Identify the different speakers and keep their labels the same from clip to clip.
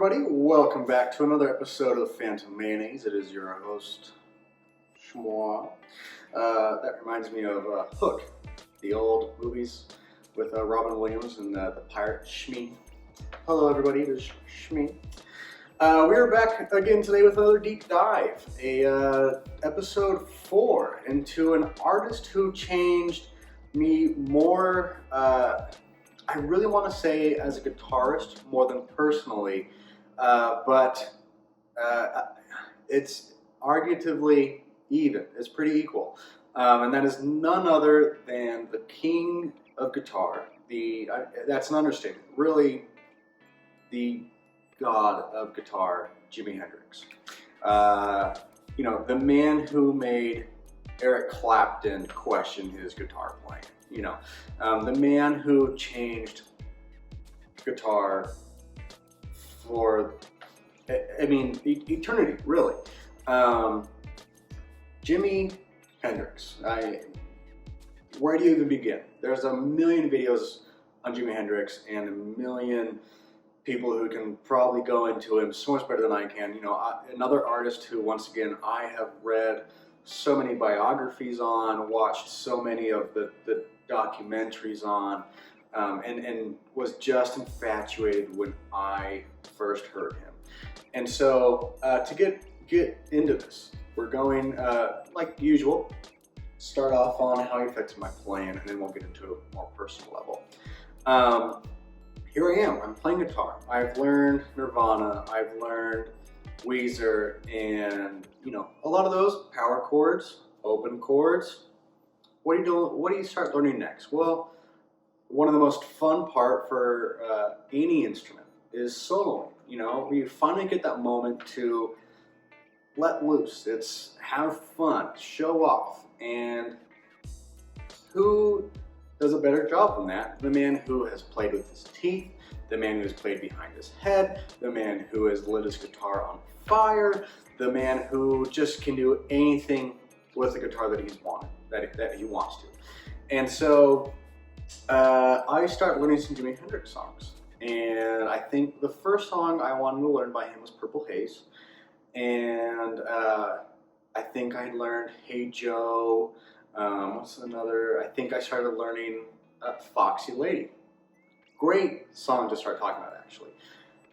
Speaker 1: everybody, welcome back to another episode of Phantom Mayonnaise. It is your host, Schmois. That reminds me of Hook, the old movies with Robin Williams and the pirate Shmi. Hello everybody, it is Shmi. We are back again today with another deep dive, episode 4 into an artist who changed me more, I really want to say as a guitarist more than personally, but it's arguably even. It's pretty equal. And that is none other than the king of guitar. That's an understatement. Really, the god of guitar, Jimi Hendrix. The man who made Eric Clapton question his guitar playing. The man who changed guitar for, eternity, really. Jimi Hendrix. Where do you even begin? There's a million videos on Jimi Hendrix and a million people who can probably go into him so much better than I can. Another artist who, once again, I have read so many biographies on, watched so many of the documentaries on, and was just infatuated when I first heard him. And so to get into this, we're going, like usual, start off on how he affected my playing, and then we'll get into a more personal level. Here I am, I'm playing guitar. I've learned Nirvana, I've learned Weezer, and a lot of those power chords, open chords. What do you start learning next? Well, one of the most fun part for any instrument is soloing. You finally get that moment to let loose. It's have fun, show off, and who does a better job than that? The man who has played with his teeth, the man who has played behind his head, the man who has lit his guitar on fire, the man who just can do anything with the guitar that he wants to. And so I start learning some Jimi Hendrix songs. And I think the first song I wanted to learn by him was Purple Haze. And I think I learned Hey Joe. What's another? I think I started learning Foxy Lady. Great song to start talking about, actually.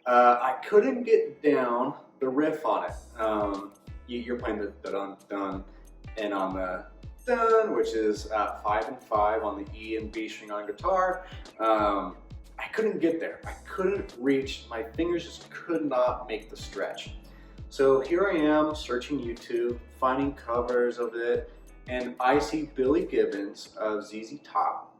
Speaker 1: I couldn't get down the riff on it. You're playing the dun-dun, and on the dun, which is 5 and 5 on the E and B string on guitar, I couldn't get there. I couldn't reach, my fingers just could not make the stretch. So here I am searching YouTube, finding covers of it, and I see Billy Gibbons of ZZ Top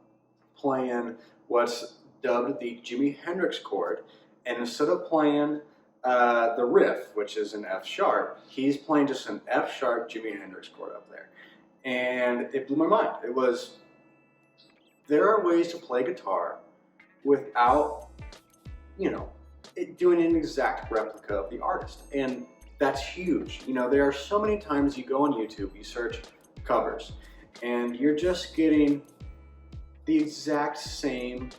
Speaker 1: playing what's dubbed the Jimi Hendrix chord, and instead of playing the riff, which is an F sharp, he's playing just an F sharp Jimi Hendrix chord up there. And it blew my mind. It was, there are ways to play guitar without, doing an exact replica of the artist. And that's huge. There are so many times you go on YouTube, you search covers, and you're just getting the exact same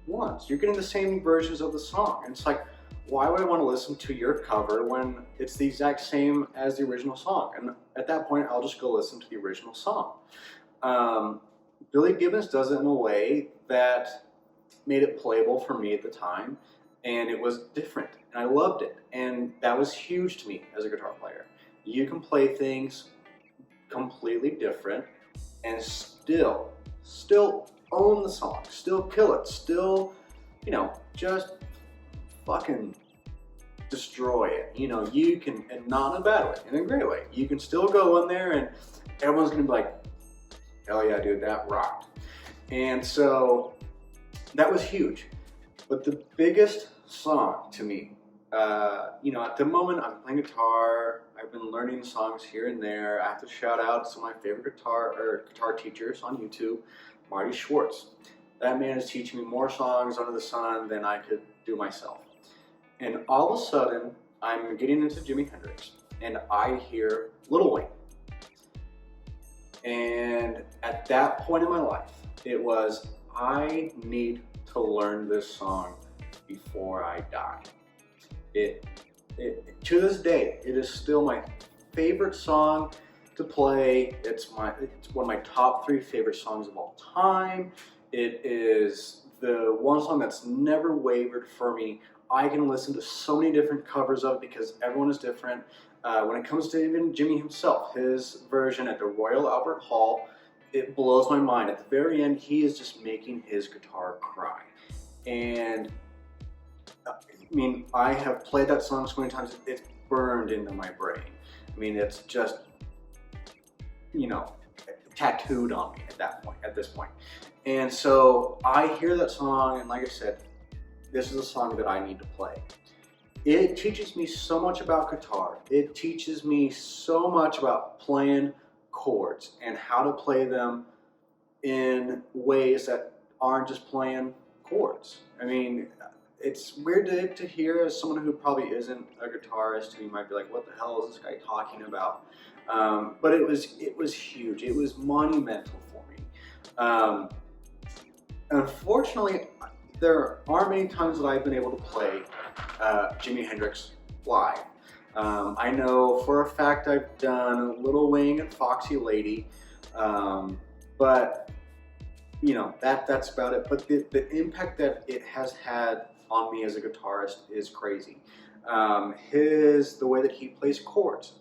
Speaker 1: ones. You're getting the same versions of the song. And it's like, why would I want to listen to your cover when it's the exact same as the original song? And at that point, I'll just go listen to the original song. Billy Gibbons does it in a way that made it playable for me at the time, and it was different, and I loved it. And that was huge to me as a guitar player. You can play things completely different and still own the song, still kill it, still, just fucking destroy it. You can, and not in a bad way, in a great way. You can still go in there and everyone's gonna be like, hell yeah, dude, that rocked. And so that was huge. But the biggest song to me, at the moment I'm playing guitar, I've been learning songs here and there. I have to shout out some of my favorite guitar teachers on YouTube, Marty Schwartz. That man is teaching me more songs under the sun than I could do myself. And all of a sudden, I'm getting into Jimi Hendrix, and I hear Little Wayne. And at that point in my life, it was, I need to learn this song before I die. To this day, it is still my favorite song to play. It's one of my top 3 favorite songs of all time. It is the one song that's never wavered for me. I can listen to so many different covers of it because everyone is different. When it comes to even Jimmy himself, his version at the Royal Albert Hall, it blows my mind. At the very end, he is just making his guitar cry. And I mean, I have played that song so many times, it's burned into my brain. I mean, it's just, you know, tattooed on me at this point. And so I hear that song, and like I said, this is a song that I need to play. It teaches me so much about guitar. It teaches me so much about playing chords and how to play them in ways that aren't just playing chords. I mean, it's weird to hear as someone who probably isn't a guitarist, who might be like, what the hell is this guy talking about? But it was huge. It was monumental for me. Unfortunately, there aren't many times that I've been able to play Jimi Hendrix live. I know for a fact I've done Little Wing and Foxy Lady, but you know, that's about it. But the impact that it has had on me as a guitarist is crazy. The way that he plays chords,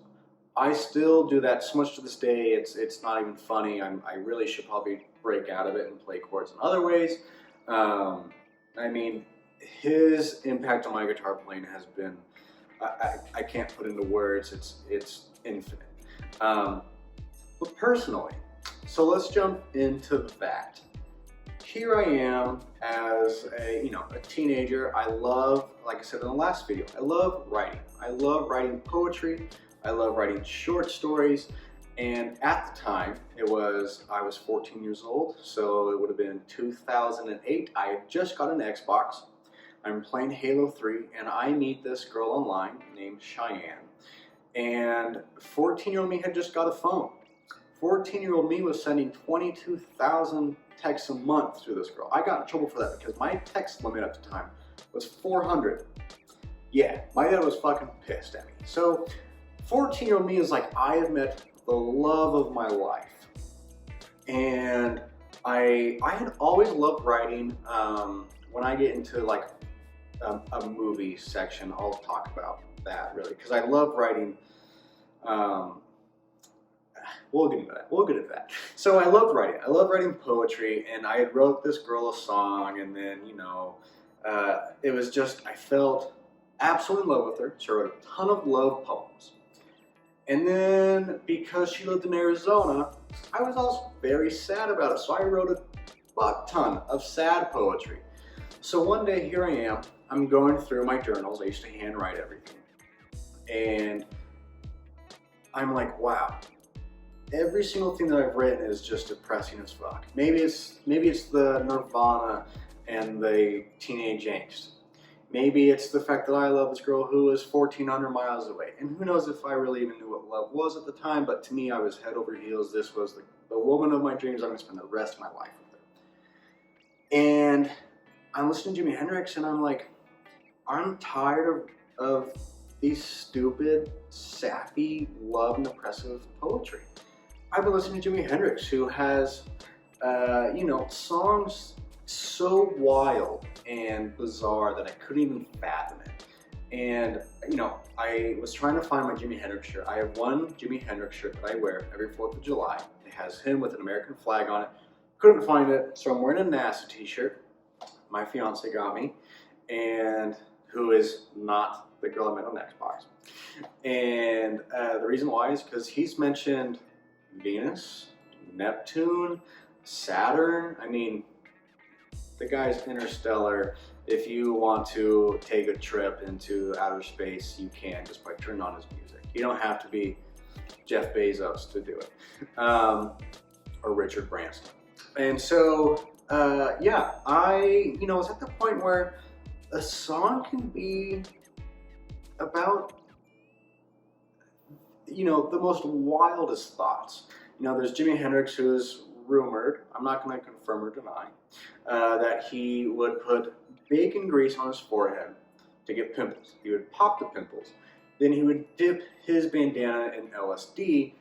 Speaker 1: I still do that so much to this day. It's not even funny. I really should probably break out of it and play chords in other ways. I mean, his impact on my guitar playing has been, I can't put into words. It's infinite. But personally, so let's jump into that. Here I am as a teenager. I love, like I said in the last video, I love writing. I love writing poetry. I love writing short stories. And at the time, I was 14 years old, so it would have been 2008. I had just got an Xbox. I'm playing Halo 3, and I meet this girl online named Cheyenne. And 14-year-old me had just got a phone. 14-year-old me was sending 22,000 texts a month to this girl. I got in trouble for that because my text limit at the time was 400. Yeah, my dad was fucking pissed at me. So 14-year-old me is like, I have met the love of my life. And I had always loved writing. When I get into like a movie section, I'll talk about that really, because I love writing. We'll get into that. So I loved writing. I love writing poetry, and I had wrote this girl a song, and then it was just, I felt absolutely in love with her. So I wrote a ton of love poems. And then, because she lived in Arizona, I was also very sad about it. So I wrote a fuck ton of sad poetry. So one day, here I am. I'm going through my journals. I used to handwrite everything. And I'm like, wow. Every single thing that I've written is just depressing as fuck. Maybe it's the Nirvana and the teenage angst. Maybe it's the fact that I love this girl who is 1,400 miles away. And who knows if I really even knew what love was at the time, but to me, I was head over heels. This was the woman of my dreams. I'm going to spend the rest of my life with her. And I'm listening to Jimi Hendrix, and I'm like, I'm tired of these stupid, sappy, love and oppressive poetry. I've been listening to Jimi Hendrix, who has, songs so wild and bizarre that I couldn't even fathom it. And, I was trying to find my Jimi Hendrix shirt. I have one Jimi Hendrix shirt that I wear every 4th of July. It has him with an American flag on it. Couldn't find it, so I'm wearing a NASA t-shirt. My fiance got me, and who is not the girl I met on Xbox. And the reason why is because he's mentioned Venus, Neptune, Saturn. I mean, the guy's interstellar. If you want to take a trip into outer space, you can just by turning on his music. You don't have to be Jeff Bezos to do it, or Richard Branson. And so, I was at the point where a song can be about, the most wildest thoughts. There's Jimi Hendrix, who is rumored, I'm not going to confirm or deny, that he would put bacon grease on his forehead, to get pimples. He would pop the pimples. Then he would dip his bandana in LSD,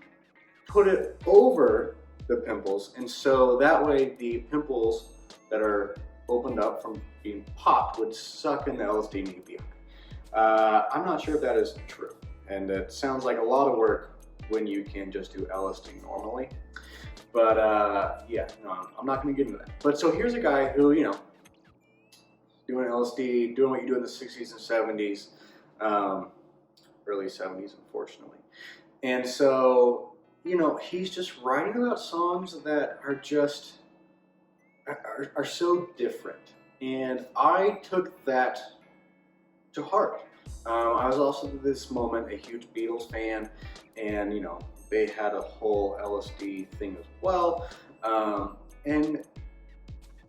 Speaker 1: put it over the pimples, and so that way the pimples that are opened up from being popped would suck in the LSD and you'd be high. I'm not sure if that is true, and it sounds like a lot of work when you can just do LSD normally. But yeah, no, I'm not going to get into that. But so here's a guy who, you know, doing LSD, doing what you do in the 60s and 70s, early 70s, unfortunately. And so, you know, he's just writing about songs that are just, are so different. And I took that to heart. I was also at this moment a huge Beatles fan, and, you know, they had a whole LSD thing as well. And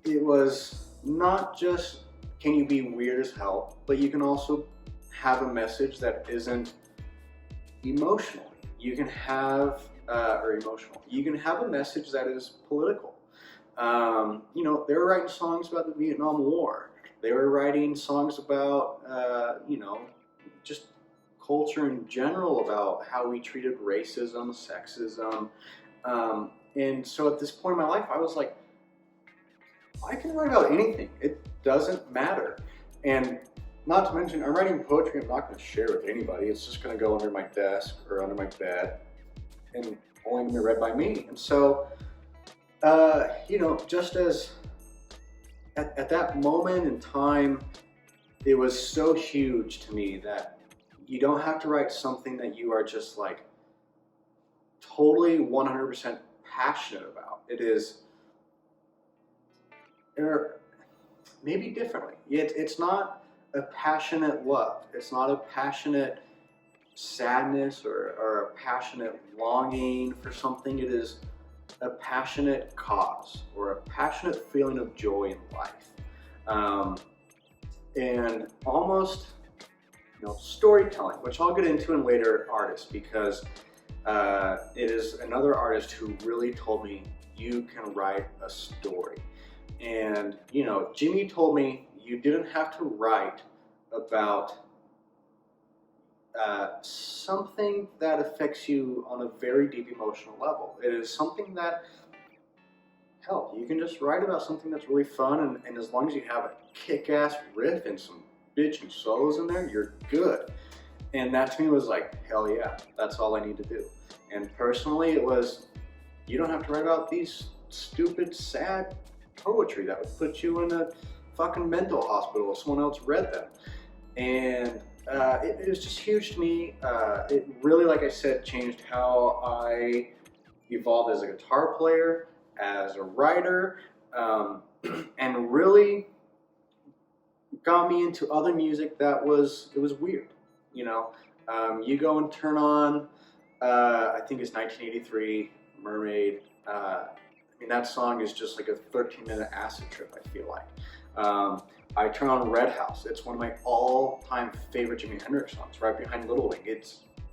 Speaker 1: it was not just, can you be weird as hell, but you can also have a message that isn't emotional. You can have, you can have a message that is political. You know, they were writing songs about the Vietnam War. They were writing songs about, you know, just culture in general, about how we treated racism, sexism. And so at this point in my life, I was like, I can write about anything. It doesn't matter. And not to mention, I'm writing poetry I'm not going to share with anybody. It's just going to go under my desk or under my bed and only going to be read by me. And so, you know, just as at that moment in time, it was so huge to me that you don't have to write something that you are just like totally 100% passionate about. It is, or maybe differently. It's not a passionate love. It's not a passionate sadness or a passionate longing for something. It is a passionate cause or a passionate feeling of joy in life. And almost, you know, storytelling, which I'll get into in later artists, because it is another artist who really told me you can write a story. And, you know, Jimi told me you didn't have to write about something that affects you on a very deep emotional level. It is something that, hell, you can just write about something that's really fun, and as long as you have a kick-ass riff and some bitchin' solos in there, you're good. And that to me was like, hell yeah, that's all I need to do. And personally, it was, you don't have to write about these stupid, sad poetry that would put you in a fucking mental hospital if someone else read them. And it was just huge to me. It really, like I said, changed how I evolved as a guitar player, as a writer, and really got me into other music that was weird. You know, you go and turn on, I think it's 1983, Mermaid. I mean, that song is just like a 13-minute acid trip, I feel like. I turn on Red House. It's one of my all-time favorite Jimi Hendrix songs, right behind Little Wing.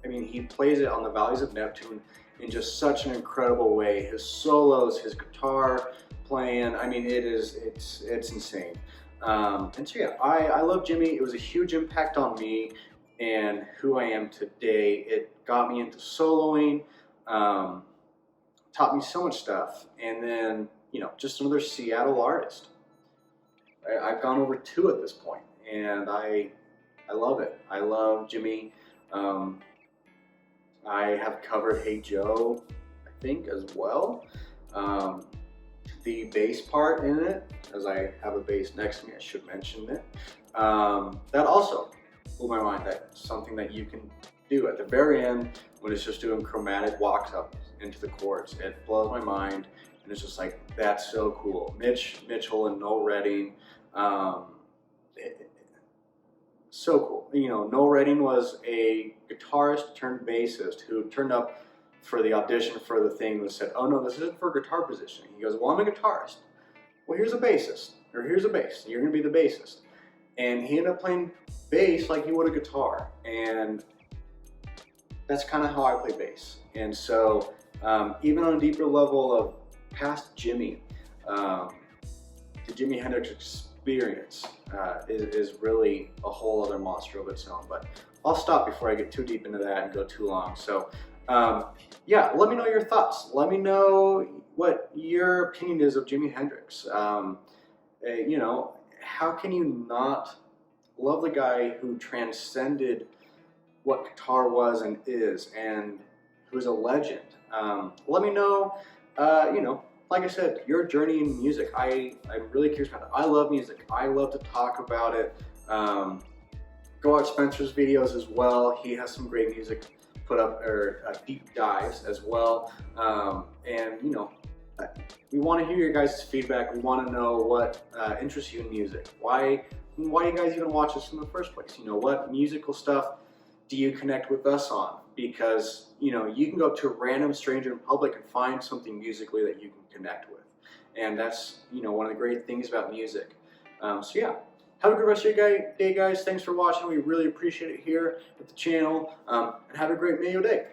Speaker 1: I mean, he plays it on the Valleys of Neptune in just such an incredible way. His solos, his guitar playing, I mean, it's insane. And so yeah, I love Jimi. It was a huge impact on me and who I am today. It got me into soloing, taught me so much stuff, and then, you know, just another Seattle artist. I've gone over 2 at this point, and I love it. I love Jimi. I have covered Hey Joe, I think, as well. The bass part in it, as I have a bass next to me, I should mention it. That also blew my mind. That's something that you can do at the very end when it's just doing chromatic walks up into the chords. It blows my mind, and it's just like, that's so cool. Mitchell and Noel Redding, so cool. You know, Noel Redding was a guitarist turned bassist who turned up for the audition for the thing and said, oh no, this isn't for guitar positioning. He goes, well, I'm a guitarist. Well, here's a bassist, or here's a bass. You're gonna be the bassist. And he ended up playing bass like he would a guitar. And that's kind of how I play bass. And so, even on a deeper level of past Jimi, the Jimi Hendrix experience is really a whole other monster of its own. But I'll stop before I get too deep into that and go too long. So yeah, let me know your thoughts. Let me know what your opinion is of Jimi Hendrix. You know, how can you not love the guy who transcended what guitar was and is, and who's a legend? Let me know, you know, like I said, your journey in music. I'm really curious about it. I love music. I love to talk about it. Go watch Spencer's videos as well. He has some great music put up, or deep dives as well. And you know, we want to hear your guys' feedback. We want to know what interests you in music. Why do you guys even watch this in the first place? You know, what musical stuff do you connect with us on? Because, you know, you can go up to a random stranger in public and find something musically that you can connect with. And that's, you know, one of the great things about music. So yeah, have a good rest of your day, guys. Thanks for watching. We really appreciate it here at the channel. And have a great Mayo Day.